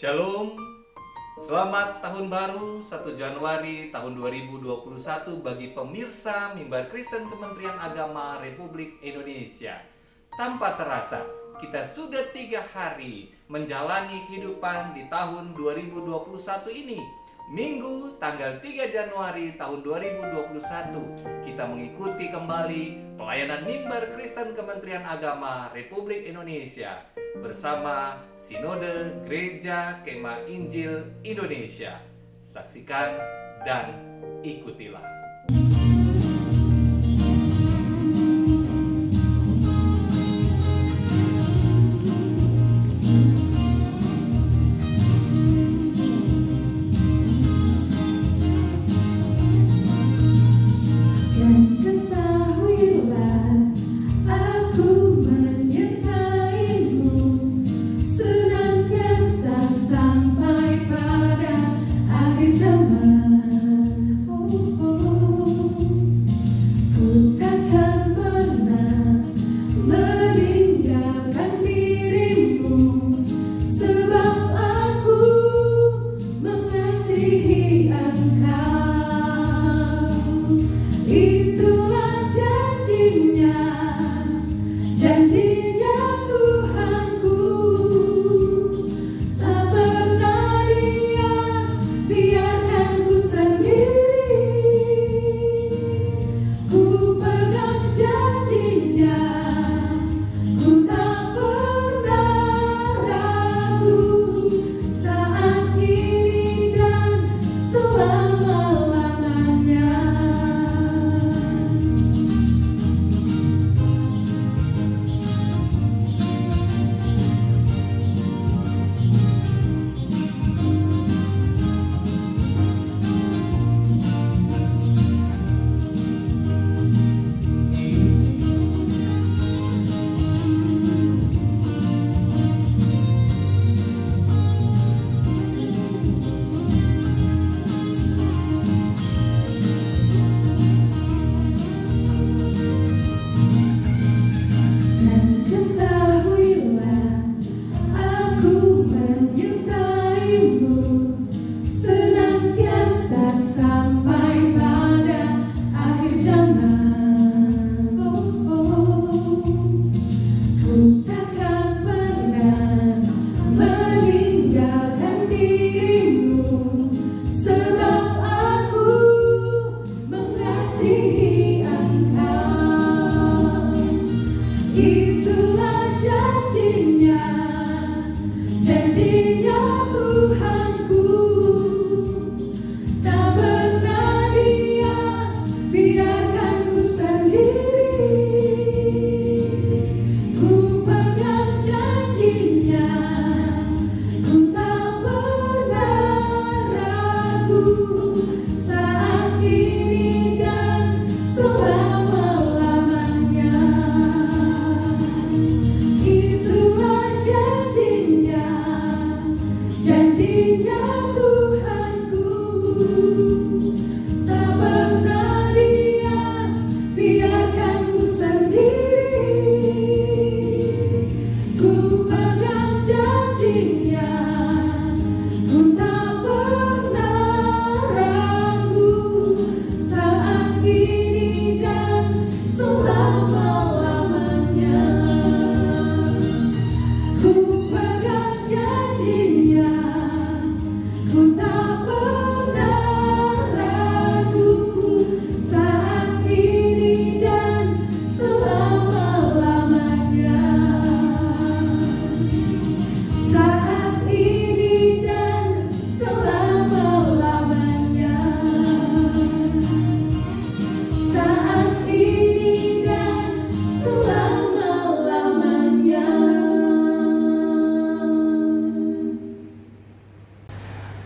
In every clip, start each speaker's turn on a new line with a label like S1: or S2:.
S1: Shalom, selamat tahun baru 1 Januari tahun 2021 bagi pemirsa Mimbar Kristen Kementerian Agama Republik Indonesia. Tanpa terasa, kita sudah 3 hari menjalani kehidupan di tahun 2021 ini. Minggu tanggal 3 Januari tahun 2021 kita mengikuti kembali pelayanan Mimbar Kristen Kementerian Agama Republik Indonesia bersama Sinode Gereja Kemah Injil Indonesia. Saksikan dan ikutilah.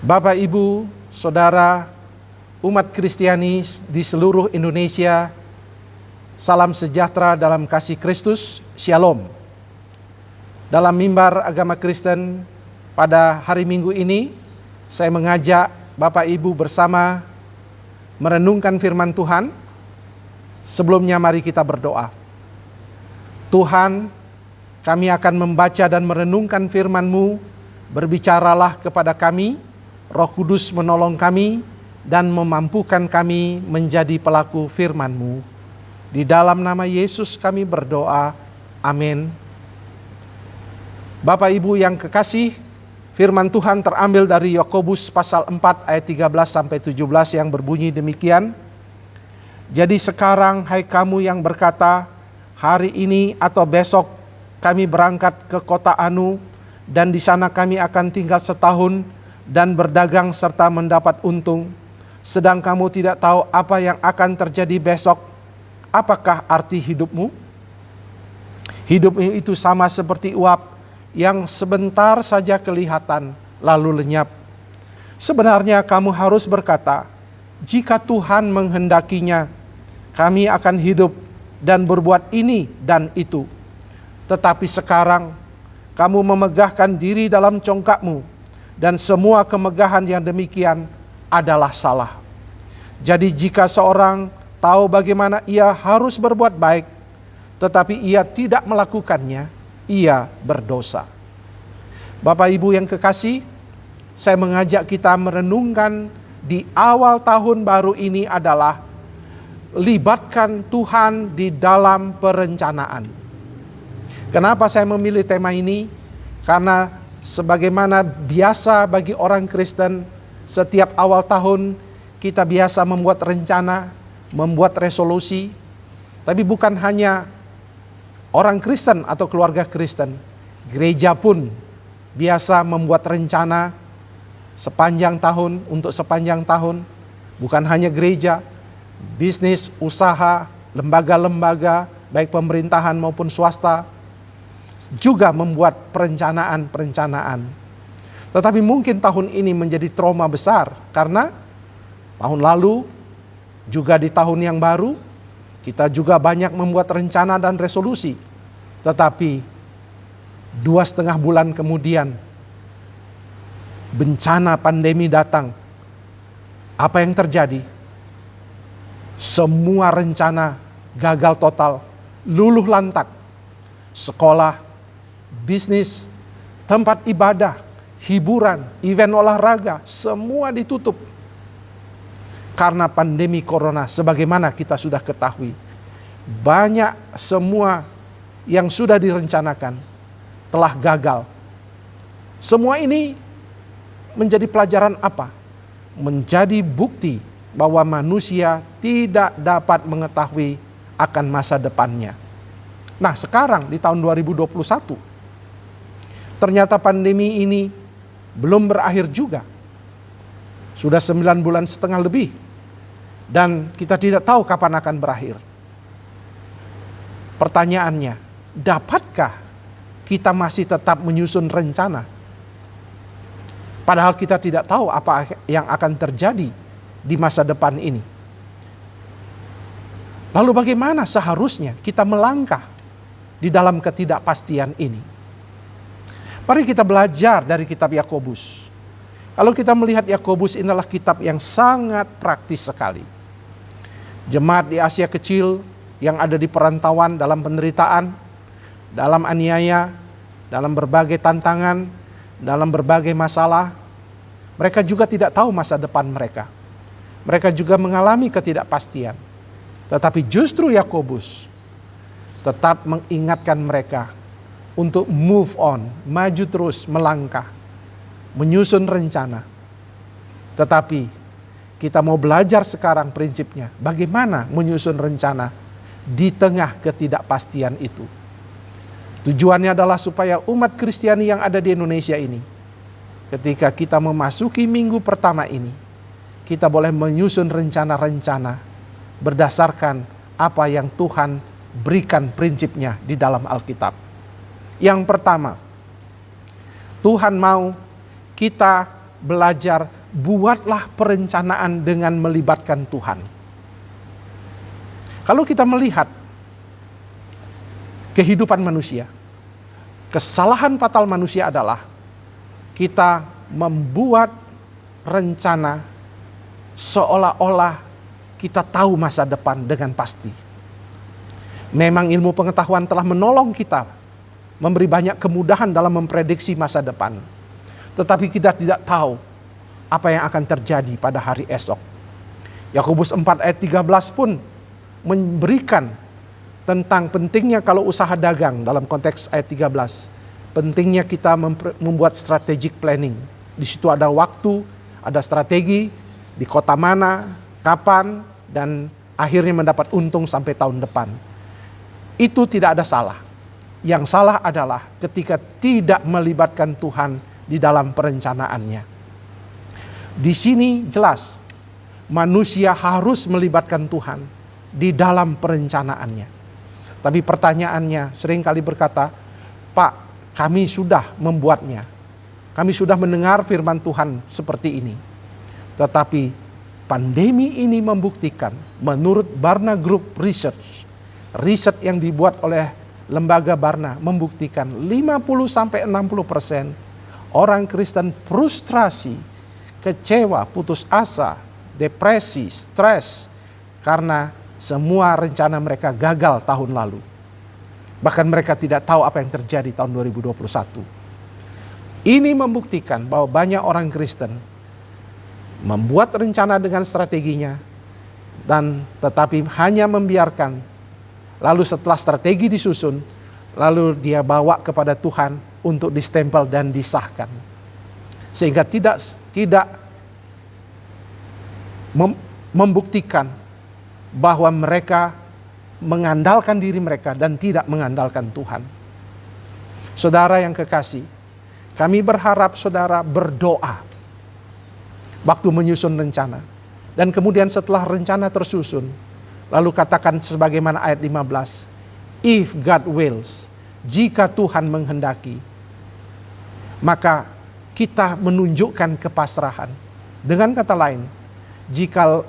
S2: Bapak, Ibu, Saudara, umat Kristiani di seluruh Indonesia, salam sejahtera dalam kasih Kristus, Shalom. Dalam Mimbar Agama Kristen pada hari Minggu ini, saya mengajak Bapak Ibu bersama merenungkan firman Tuhan. Sebelumnya mari kita berdoa. Tuhan, kami akan membaca dan merenungkan firman-Mu Berbicaralah kepada kami, Roh Kudus menolong kami dan memampukan kami menjadi pelaku firman-Mu. Di dalam nama Yesus kami berdoa. Amin. Bapak Ibu yang kekasih, firman Tuhan terambil dari Yakobus pasal 4 ayat 13 sampai 17 yang berbunyi demikian. Jadi sekarang hai kamu yang berkata, hari ini atau besok kami berangkat ke kota Anu dan di sana kami akan tinggal setahun dan berdagang serta mendapat untung. Sedang kamu tidak tahu apa yang akan terjadi besok. Apakah arti hidupmu? Hidupmu itu sama seperti uap yang sebentar saja kelihatan lalu lenyap. Sebenarnya kamu harus berkata, jika Tuhan menghendakinya, kami akan hidup dan berbuat ini dan itu. Tetapi sekarang kamu memegahkan diri dalam congkakmu, dan semua kemegahan yang demikian adalah salah. Jadi jika seorang tahu bagaimana ia harus berbuat baik, tetapi ia tidak melakukannya, ia berdosa. Bapak Ibu yang kekasih, saya mengajak kita merenungkan di awal tahun baru ini adalah libatkan Tuhan di dalam perencanaan. Kenapa saya memilih tema ini? Karena sebagaimana biasa bagi orang Kristen, setiap awal tahun kita biasa membuat rencana, membuat resolusi. Tapi bukan hanya orang Kristen atau keluarga Kristen, gereja pun biasa membuat rencana sepanjang tahun, untuk sepanjang tahun. Bukan hanya gereja, bisnis, usaha, lembaga-lembaga, baik pemerintahan maupun swasta, juga membuat perencanaan-perencanaan. Tetapi mungkin tahun ini menjadi trauma besar, karena tahun lalu, juga di tahun yang baru, kita juga banyak membuat rencana dan resolusi. Tetapi 2,5 bulan kemudian, bencana pandemi datang. Apa yang terjadi? Semua rencana gagal total, luluh lantak. Sekolah, bisnis, tempat ibadah, hiburan, event olahraga, semua ditutup. Karena pandemi corona, sebagaimana kita sudah ketahui. Banyak semua yang sudah direncanakan telah gagal. Semua ini menjadi pelajaran apa? Menjadi bukti bahwa manusia tidak dapat mengetahui akan masa depannya. Nah, sekarang di tahun 2021, ternyata pandemi ini belum berakhir juga. Sudah 9,5 bulan lebih. Dan kita tidak tahu kapan akan berakhir. Pertanyaannya, dapatkah kita masih tetap menyusun rencana? Padahal kita tidak tahu apa yang akan terjadi di masa depan ini. Lalu bagaimana seharusnya kita melangkah di dalam ketidakpastian ini? Mari kita belajar dari kitab Yakobus. Kalau kita melihat Yakobus, inilah kitab yang sangat praktis sekali. Jemaat di Asia Kecil yang ada di perantauan dalam penderitaan, dalam aniaya, dalam berbagai tantangan, dalam berbagai masalah, mereka juga tidak tahu masa depan mereka. Mereka juga mengalami ketidakpastian. Tetapi justru Yakobus tetap mengingatkan mereka untuk move on, maju terus, melangkah, menyusun rencana. Tetapi kita mau belajar sekarang prinsipnya, bagaimana menyusun rencana di tengah ketidakpastian itu. Tujuannya adalah supaya umat Kristiani yang ada di Indonesia ini, ketika kita memasuki minggu pertama ini, kita boleh menyusun rencana-rencana berdasarkan apa yang Tuhan berikan prinsipnya di dalam Alkitab. Yang pertama, Tuhan mau kita belajar, buatlah perencanaan dengan melibatkan Tuhan. Kalau kita melihat kehidupan manusia, kesalahan fatal manusia adalah kita membuat rencana seolah-olah kita tahu masa depan dengan pasti. Memang ilmu pengetahuan telah menolong kita, memberi banyak kemudahan dalam memprediksi masa depan. tetapi kita tidak tahu apa yang akan terjadi pada hari esok. Yakobus 4 ayat 13 pun memberikan tentang pentingnya kalau usaha dagang dalam konteks ayat 13. Pentingnya kita membuat strategic planning. Di situ ada waktu, ada strategi, di kota mana, kapan, dan akhirnya mendapat untung sampai tahun depan. Itu tidak ada salah. Yang salah adalah ketika tidak melibatkan Tuhan di dalam perencanaannya. Di sini jelas manusia harus melibatkan Tuhan di dalam perencanaannya. Tapi pertanyaannya seringkali berkata, Pak, kami sudah membuatnya. Kami sudah mendengar firman Tuhan seperti ini. Tetapi pandemi ini membuktikan menurut Barna Group Research, riset yang dibuat oleh lembaga Barna membuktikan 50-60% orang Kristen frustrasi, kecewa, putus asa, depresi, stres karena semua rencana mereka gagal tahun lalu. Bahkan mereka tidak tahu apa yang terjadi tahun 2021. Ini membuktikan bahwa banyak orang Kristen membuat rencana dengan strateginya dan tetapi hanya membiarkan. Lalu setelah strategi disusun, lalu dia bawa kepada Tuhan untuk distempel dan disahkan. Sehingga tidak membuktikan bahwa mereka mengandalkan diri mereka dan tidak mengandalkan Tuhan. Saudara yang kekasih, kami berharap saudara berdoa waktu menyusun rencana. Dan kemudian setelah rencana tersusun, lalu katakan sebagaimana ayat 15, if God wills, jika Tuhan menghendaki, maka kita menunjukkan kepasrahan. Dengan kata lain, jika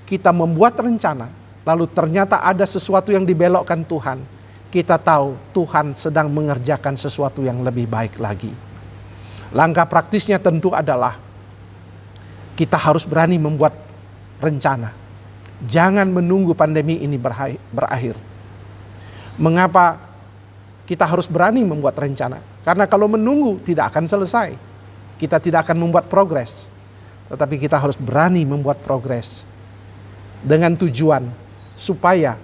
S2: kita membuat rencana, lalu ternyata ada sesuatu yang dibelokkan Tuhan, kita tahu Tuhan sedang mengerjakan sesuatu yang lebih baik lagi. Langkah praktisnya tentu adalah kita harus berani membuat rencana. Jangan menunggu pandemi ini berakhir. Mengapa kita harus berani membuat rencana? Karena kalau menunggu tidak akan selesai. Kita tidak akan membuat progres. Tetapi kita harus berani membuat progres. Dengan tujuan supaya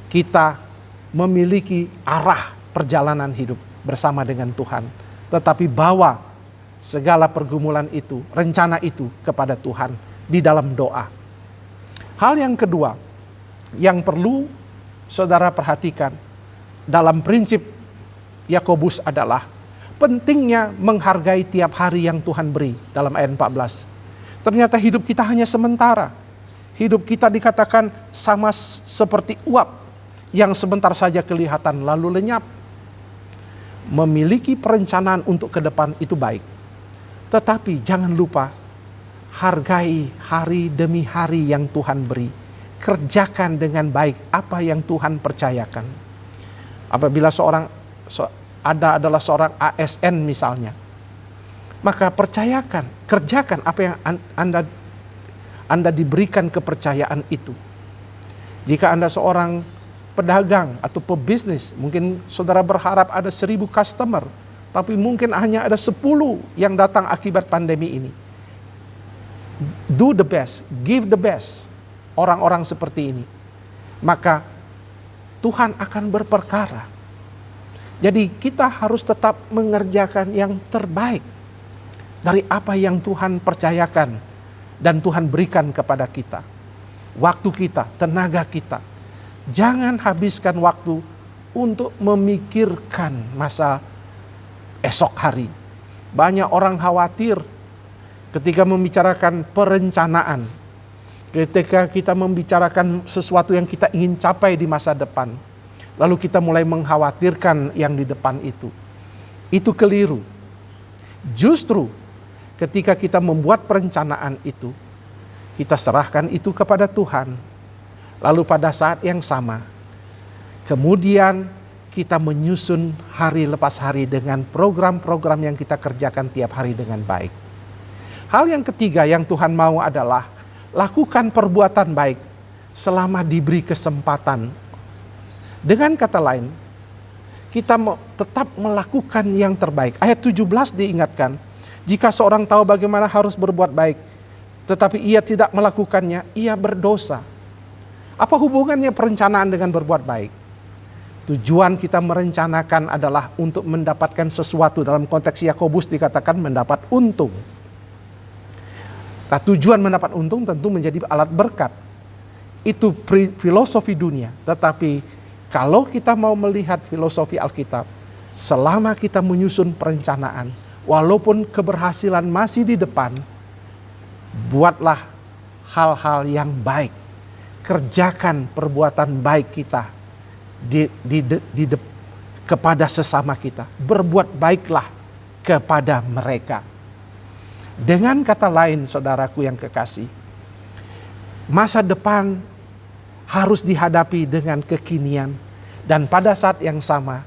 S2: kita memiliki arah perjalanan hidup bersama dengan Tuhan. Tetapi bawa segala pergumulan itu, rencana itu kepada Tuhan di dalam doa. Hal yang kedua yang perlu saudara perhatikan dalam prinsip Yakobus adalah pentingnya menghargai tiap hari yang Tuhan beri dalam ayat 14. Ternyata hidup kita hanya sementara. Hidup kita dikatakan sama seperti uap yang sebentar saja kelihatan lalu lenyap. Memiliki perencanaan untuk ke depan itu baik. Tetapi jangan lupa hargai hari demi hari yang Tuhan beri. Kerjakan dengan baik apa yang Tuhan percayakan. Apabila adalah seorang ASN misalnya, maka kerjakan apa yang Anda diberikan kepercayaan itu. Jika Anda seorang pedagang atau pebisnis, mungkin saudara berharap ada 1.000 customer, tapi mungkin hanya ada 10 yang datang akibat pandemi ini. Do the best, give the best. Orang-orang seperti ini, maka Tuhan akan berperkara. Jadi kita harus tetap mengerjakan yang terbaik dari apa yang Tuhan percayakan dan Tuhan berikan kepada kita. Waktu kita, tenaga kita. Jangan habiskan waktu untuk memikirkan masa esok hari. Banyak orang khawatir ketika membicarakan perencanaan, ketika kita membicarakan sesuatu yang kita ingin capai di masa depan, lalu kita mulai mengkhawatirkan yang di depan itu. Itu keliru. Justru ketika kita membuat perencanaan itu, kita serahkan itu kepada Tuhan. Lalu pada saat yang sama, kemudian kita menyusun hari lepas hari dengan program-program yang kita kerjakan tiap hari dengan baik. Hal yang ketiga yang Tuhan mau adalah lakukan perbuatan baik selama diberi kesempatan. Dengan kata lain, kita tetap melakukan yang terbaik. Ayat 17 diingatkan, jika seorang tahu bagaimana harus berbuat baik, tetapi ia tidak melakukannya, ia berdosa. Apa hubungannya perencanaan dengan berbuat baik? Tujuan kita merencanakan adalah untuk mendapatkan sesuatu. Dalam konteks Yakobus dikatakan mendapat untung. Nah, tujuan mendapat untung tentu menjadi alat berkat. Itu filosofi dunia. Tetapi kalau kita mau melihat filosofi Alkitab, selama kita menyusun perencanaan, walaupun keberhasilan masih di depan, buatlah hal-hal yang baik. Kerjakan perbuatan baik kita kepada sesama kita. Berbuat baiklah kepada mereka. Dengan kata lain, saudaraku yang kekasih, masa depan harus dihadapi dengan kekinian, dan pada saat yang sama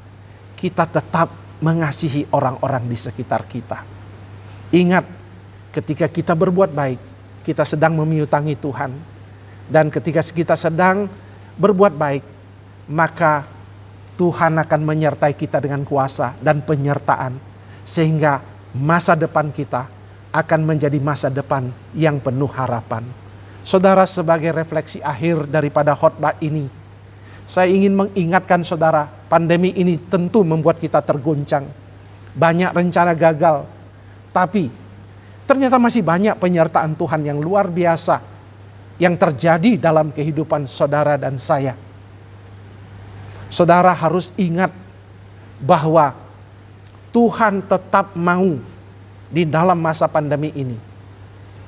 S2: kita tetap mengasihi orang-orang di sekitar kita. Ingat, ketika kita berbuat baik, kita sedang memiutangi Tuhan, dan ketika kita sedang berbuat baik, maka Tuhan akan menyertai kita dengan kuasa dan penyertaan, sehingga masa depan kita akan menjadi masa depan yang penuh harapan. Saudara, sebagai refleksi akhir daripada khotbah ini, saya ingin mengingatkan saudara, pandemi ini tentu membuat kita tergoncang. Banyak rencana gagal, tapi ternyata masih banyak penyertaan Tuhan yang luar biasa yang terjadi dalam kehidupan saudara dan saya. Saudara harus ingat bahwa Tuhan tetap mau di dalam masa pandemi ini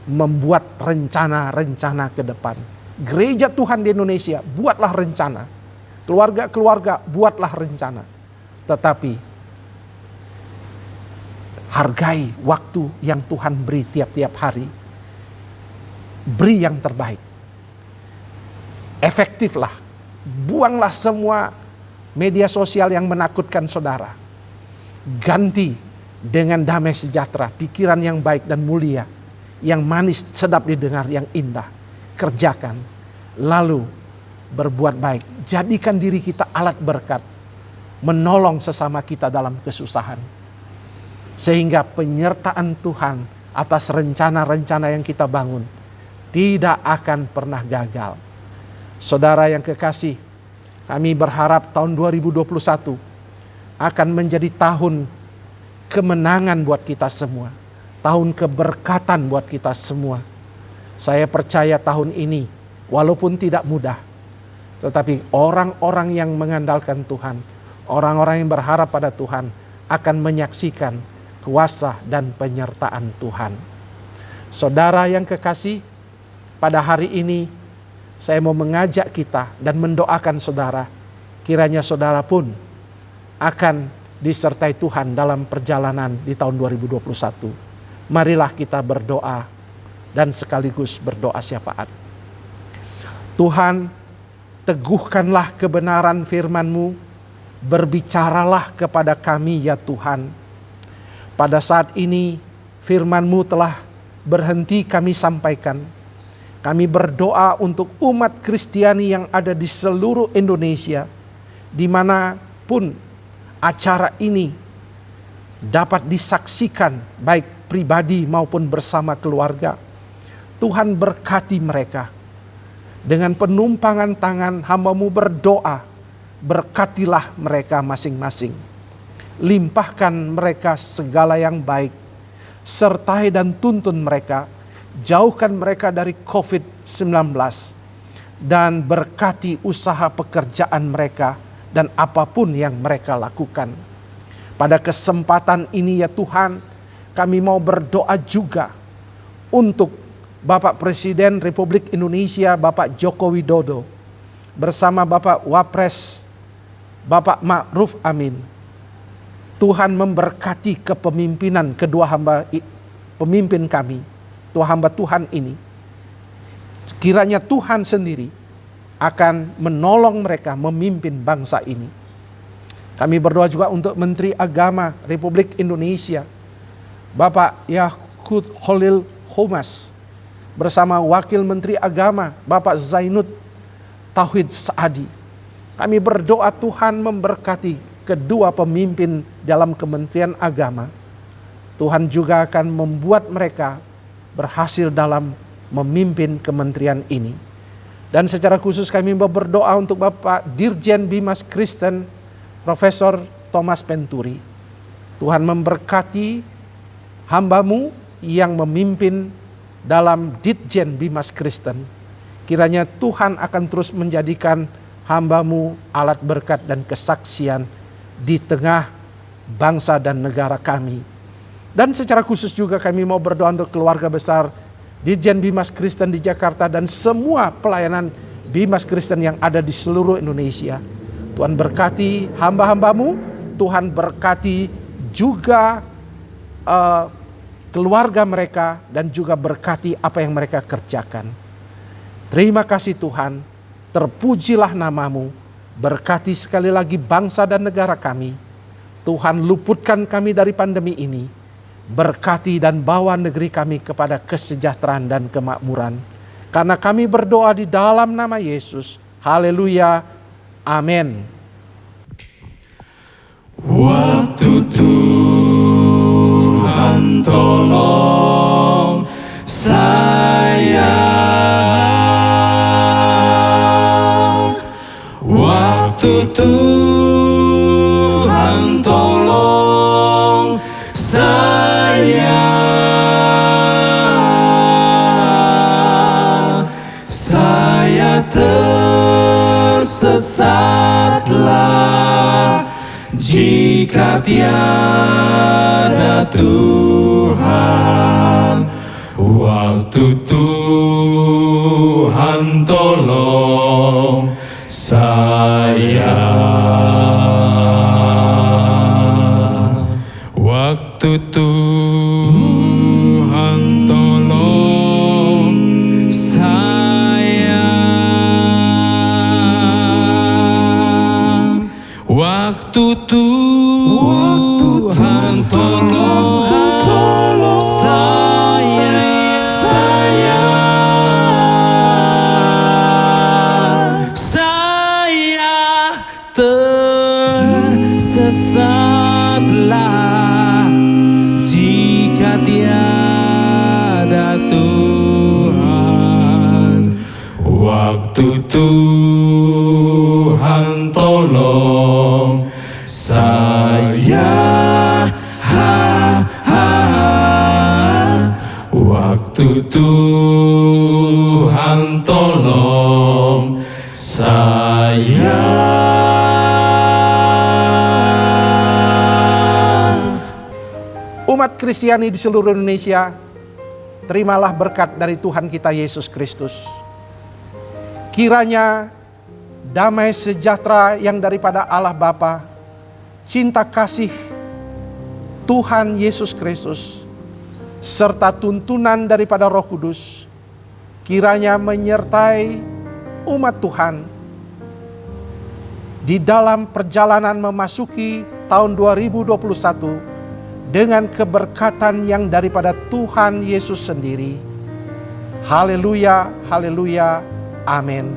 S2: membuat rencana-rencana ke depan. Gereja Tuhan di Indonesia, buatlah rencana. Keluarga-keluarga, buatlah rencana. Tetapi hargai waktu yang Tuhan beri tiap-tiap hari. Beri yang terbaik. Efektiflah. Buanglah semua media sosial yang menakutkan saudara. Ganti dengan damai sejahtera, pikiran yang baik dan mulia, yang manis, sedap didengar, yang indah. Kerjakan, lalu berbuat baik. Jadikan diri kita alat berkat, menolong sesama kita dalam kesusahan. Sehingga penyertaan Tuhan atas rencana-rencana yang kita bangun tidak akan pernah gagal. Saudara yang kekasih, kami berharap tahun 2021 akan menjadi tahun kemenangan buat kita semua. Tahun keberkatan buat kita semua. Saya percaya tahun ini walaupun tidak mudah, tetapi orang-orang yang mengandalkan Tuhan, orang-orang yang berharap pada Tuhan akan menyaksikan kuasa dan penyertaan Tuhan. Saudara yang kekasih, pada hari ini saya mau mengajak kita dan mendoakan saudara, kiranya saudara pun akan disertai Tuhan dalam perjalanan di tahun 2021. Marilah kita berdoa dan sekaligus berdoa syafaat. Tuhan, teguhkanlah kebenaran firman-Mu, berbicaralah kepada kami ya Tuhan. Pada saat ini firman-Mu telah berhenti kami sampaikan. Kami berdoa untuk umat Kristiani yang ada di seluruh Indonesia, dimanapun acara ini dapat disaksikan baik pribadi maupun bersama keluarga. Tuhan berkati mereka. Dengan penumpangan tangan hamba-Mu berdoa, berkatilah mereka masing-masing. Limpahkan mereka segala yang baik. Sertai dan tuntun mereka. Jauhkan mereka dari COVID-19. Dan berkati usaha pekerjaan mereka dan apapun yang mereka lakukan. Pada kesempatan ini ya Tuhan, kami mau berdoa juga untuk Bapak Presiden Republik Indonesia, Bapak Joko Widodo, bersama Bapak Wapres, Bapak Ma'ruf Amin. Tuhan memberkati kepemimpinan kedua hamba pemimpin kami, dua hamba Tuhan ini. Kiranya Tuhan sendiri akan menolong mereka memimpin bangsa ini. Kami berdoa juga untuk Menteri Agama Republik Indonesia, Bapak Yakut Khalil Khomas, bersama Wakil Menteri Agama Bapak Zainud Tauhid Saadi. Kami berdoa Tuhan memberkati kedua pemimpin dalam Kementerian Agama, Tuhan juga akan membuat mereka berhasil dalam memimpin kementerian ini. Dan secara khusus kami mau berdoa untuk Bapak Dirjen Bimas Kristen, Profesor Thomas Penturi. Tuhan memberkati hamba-Mu yang memimpin dalam Ditjen Bimas Kristen. Kiranya Tuhan akan terus menjadikan hamba-Mu alat berkat dan kesaksian di tengah bangsa dan negara kami. Dan secara khusus juga kami mau berdoa untuk keluarga besar Ditjen Bimas Kristen di Jakarta dan semua pelayanan Bimas Kristen yang ada di seluruh Indonesia. Tuhan berkati hamba-hamba-Mu, Tuhan berkati juga keluarga mereka dan juga berkati apa yang mereka kerjakan. Terima kasih Tuhan, terpujilah nama-Mu, berkati sekali lagi bangsa dan negara kami. Tuhan luputkan kami dari pandemi ini. Berkati dan bawa negeri kami kepada kesejahteraan dan kemakmuran. Karena kami berdoa di dalam nama Yesus. Haleluya. Amin.
S3: Waktu Tuhan tolong saya, waktu Tuhan tolong saya tersesatlah jika tiada Tuhan. Waktu Tuhan tolong saya, waktu Tuhan tolong saya, waktu Tuhan tolong saya tersesatlah jika tiada Tuhan. Waktu Tuhan tolong saya, waktu Tuhan tolong saya.
S2: Umat Kristiani di seluruh Indonesia, terimalah berkat dari Tuhan kita Yesus Kristus. Kiranya damai sejahtera yang daripada Allah Bapa, cinta kasih Tuhan Yesus Kristus, serta tuntunan daripada Roh Kudus, kiranya menyertai umat Tuhan di dalam perjalanan memasuki tahun 2021 dengan keberkatan yang daripada Tuhan Yesus sendiri. Haleluya, haleluya, amin.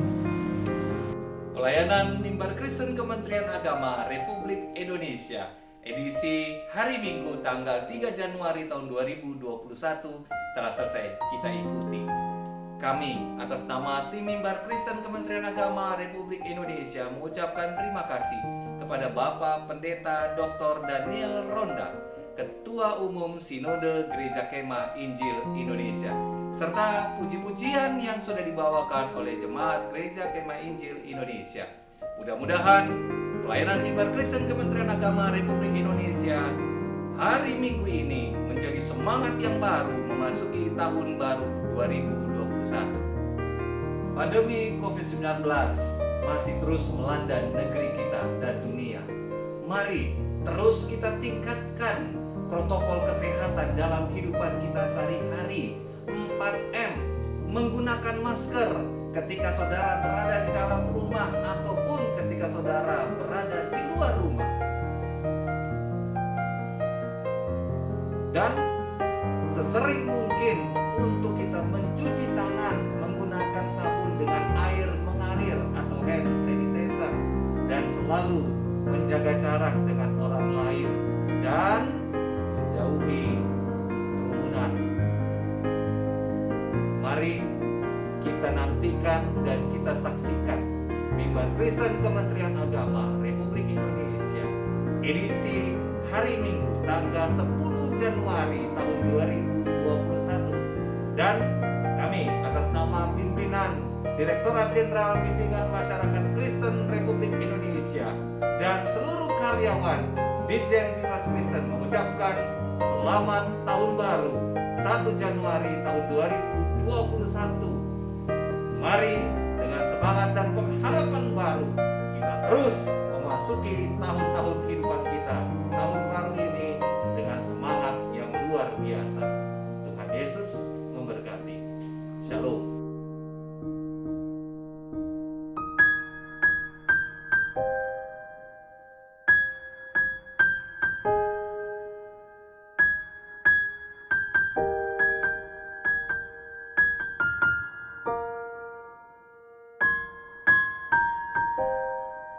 S1: Pelayanan Mimbar Kristen Kementerian Agama Republik Indonesia, edisi hari Minggu tanggal 3 Januari tahun 2021 telah selesai kita ikuti. Kami atas nama tim Mimbar Kristen Kementerian Agama Republik Indonesia mengucapkan terima kasih kepada Bapak Pendeta Dr. Daniel Ronda, Ketua Umum Sinode Gereja Kemah Injil Indonesia, serta puji-pujian yang sudah dibawakan oleh Jemaat Gereja Kemah Injil Indonesia. Mudah-mudahan pelayanan Mimbar Kristen Kementerian Agama Republik Indonesia hari Minggu ini menjadi semangat yang baru memasuki tahun baru 2021. Pandemi COVID-19 masih terus melanda negeri kita dan dunia. Mari terus kita tingkatkan protokol kesehatan dalam kehidupan kita sehari-hari. 4M, menggunakan masker ketika saudara berada di dalam rumah ataupun ketika saudara berada di luar rumah. Dan sesering mungkin untuk kita mencuci tangan menggunakan sabun dengan air mengalir atau hand sanitizer, dan selalu menjaga jarak dengan orang lain, dan menjauhi kerumunan. Mari kita nantikan dan kita saksikan Mimbar Kristen Kementerian Agama Republik Indonesia edisi hari Minggu tanggal 10 Januari tahun 2021, dan kami atas nama pimpinan Direktorat Jenderal Bimbingan Masyarakat Kristen Republik Indonesia dan seluruh karyawan Ditjen Bimas Kristen mengucapkan selamat tahun baru 1 Januari tahun 2021. Mari dengan semangat dan pengharapan baru kita terus memasuki tahun-tahun kehidupan kita, tahun baru ini dengan semangat yang luar biasa. Tuhan Yesus memberkati. Shalom.